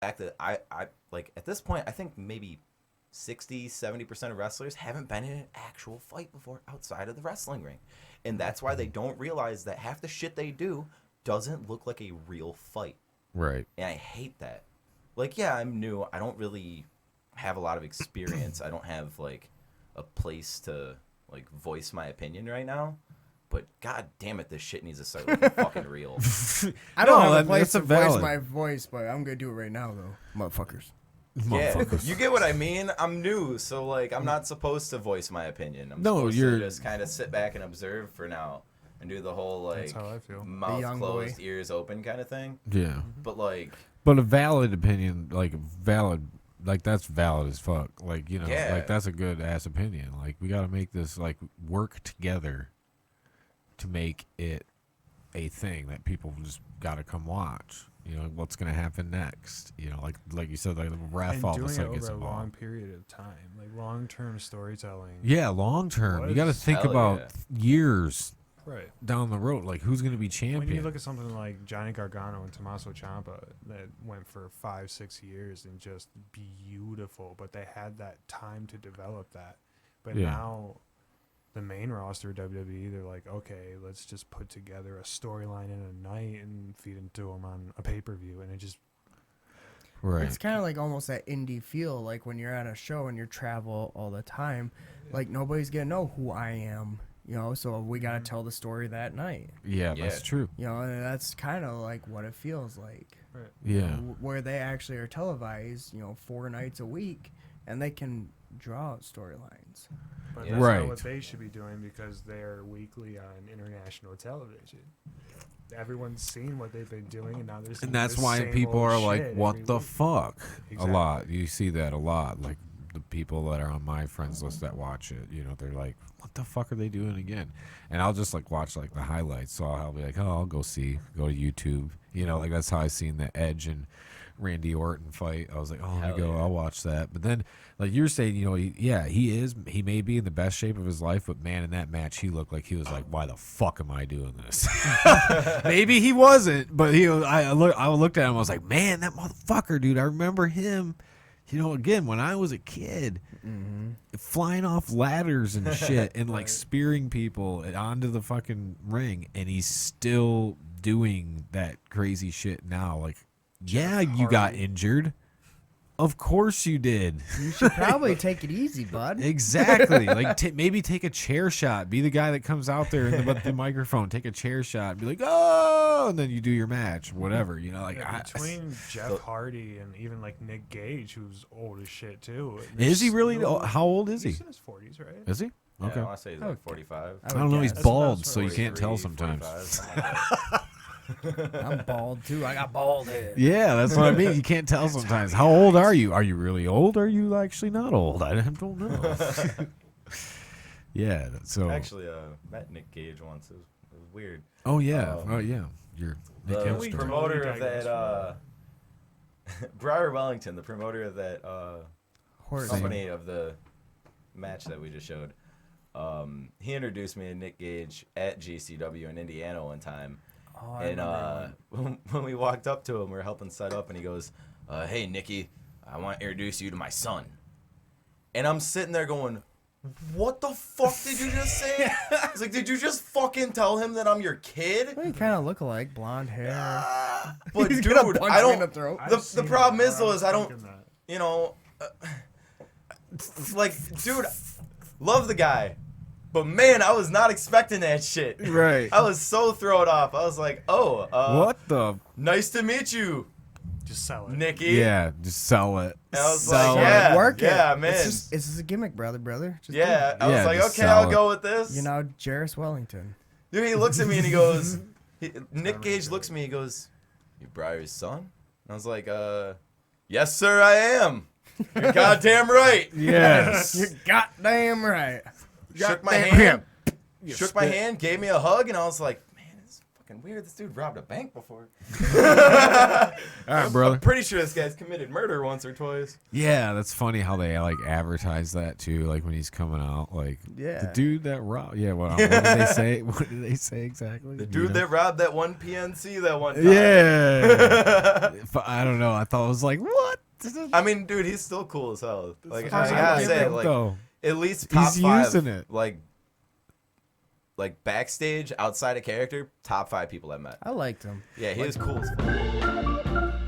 fact that I like at this point I think maybe 60-70% of wrestlers haven't been in an actual fight before outside of the wrestling ring, and that's why they don't realize that half the shit they do doesn't look like a real fight. Right. And I hate that. Like, yeah, I'm new. I don't really have a lot of experience. I don't have like a place to like voice my opinion right now. But god damn it, this shit needs to start looking fucking real. I don't No, have a place that's to valid. voice my voice, but I'm gonna do it right now, though, motherfuckers. Yeah, you get what I mean? I'm new, so like I'm not supposed to voice my opinion. I'm supposed to just kind of sit back and observe for now and do the whole like That's how I feel. mouth young closed, boy. ears open kind of thing. Yeah. But like But a valid opinion, like that's valid as fuck. Like, you know, Yeah. like that's a good ass opinion. Like we got to make this like work together to make it a thing that people just got to come watch. You know, what's going to happen next? You know, like you said, like the ref And all of a doing it sudden gets over a long involved. period of time, like long-term storytelling. Yeah, long term. You got to think Hell about yeah. years Right. down the road. Like who's going to be champion? When you look at something like Johnny Gargano and Tommaso Ciampa that went for 5-6 years and just beautiful, but they had that time to develop that. But Yeah. now the main roster of WWE, they're like, okay, let's just put together a storyline in a night and feed it to them on a pay-per-view, and it just right. It's kind of like almost that indie feel, like when you're at a show and you travel all the time, like nobody's gonna know who I am, you know. So we gotta tell the story that night, Yeah, Yeah. that's true. you know. And that's kind of like what it feels like. Yeah. Where they actually are televised, you know, 4 nights a week, and they can draw out storylines. But Yeah. that's Right. not what they should be doing because they're weekly on international television. Everyone's seen what they've been doing, and now they're seeing And that's the why same people old are like, shit what every the week. fuck? Exactly. A lot. You see that a lot. Like the people that are on my friends list that watch it, you know, they're like, what the fuck are they doing again? And I'll just like watch like the highlights. So I'll be like, oh, I'll go to YouTube. You know, like that's how I seen the Edge and Randy Orton fight. I was like, oh, let Hell me go. yeah. I'll watch that. But then, like you're saying, you know, he may be in the best shape of his life, but man, in that match, he looked like he was like, why the fuck am I doing this? Maybe he wasn't, but I looked at him. I was like, man, that motherfucker, dude. I remember him. You know, again, when I was a kid, flying off ladders and shit, and like spearing people onto the fucking ring, and he's still doing that crazy shit now. Like, yeah, you got injured. Of course you did. You should probably take it easy, bud. Exactly. Like maybe take a chair shot. Be the guy that comes out there in the microphone. Take a chair shot. And be like, oh, and then you do your match. Whatever. You know, like Yeah, between Jeff Hardy and even like Nick Gage, who's old as shit too. is he really? No- How old is he? He's in his 40s, right? Is he? yeah, Okay. I want to say he's like 45. I don't know. He's guess. bald, That's so you about can't tell 43, sometimes. 45, something like that. I'm bald too. I got bald head. Yeah, that's what I mean. You can't tell sometimes. How old are you? Are you really old? Or are you actually not old? I don't know. Yeah. So. Actually, met Nick Gage once. It was weird. Oh yeah. Oh yeah. You're Nick The Gage. promoter Totally of that, Briar Wellington, the promoter of that Horse. company of the match that we just showed, he introduced me to Nick Gage at GCW in Indiana one time. Oh, I And remember when we walked up to him, we were helping set up, and he goes, hey, Nicky, I want to introduce you to my son. And I'm sitting there going, what the fuck did you just say? It's like, did you just fucking tell him that I'm your kid? Well, you kind of look alike, blonde hair. But He's dude, gonna punch I me in don't. the throat. The problem is though is I don't. thinking that. You know, like, dude, love the guy, but man, I was not expecting that shit. Right. I was so thrown off. I was like, oh, What the? nice to meet you, Just sell it. Nicky. Yeah. Just sell it. And I was Sell like, it. yeah, Work yeah, it. man. It's just a gimmick, brother. Just Yeah, I Yeah, was like, just okay, sell I'll it. go with this. You know, Jarvis Wellington. Dude, he looks at me and he goes, Nick Gage looks at me and he goes, you Briar's son? And I was like, yes, sir, I am. You're goddamn right. Yes. You're goddamn right. Shook my Goddamn hand. right. Shook my hand, gave me a hug, and I was like, man, this fucking weird. This dude robbed a bank before. All right, brother. I'm pretty sure this guy's committed murder once or twice. Yeah, that's funny how they like advertise that too. Like when he's coming out, like Yeah. the dude that robbed. Yeah, what did they say? What did they say exactly? The dude that robbed that one PNC that one time. Yeah. I don't know. I thought it was like what? I mean, dude, he's still cool as hell. Like I I gotta like say, him, like though. at least top He's 5, using it. Like backstage, outside of character, top 5 people I met. I liked him. Yeah, he was cool as fuck.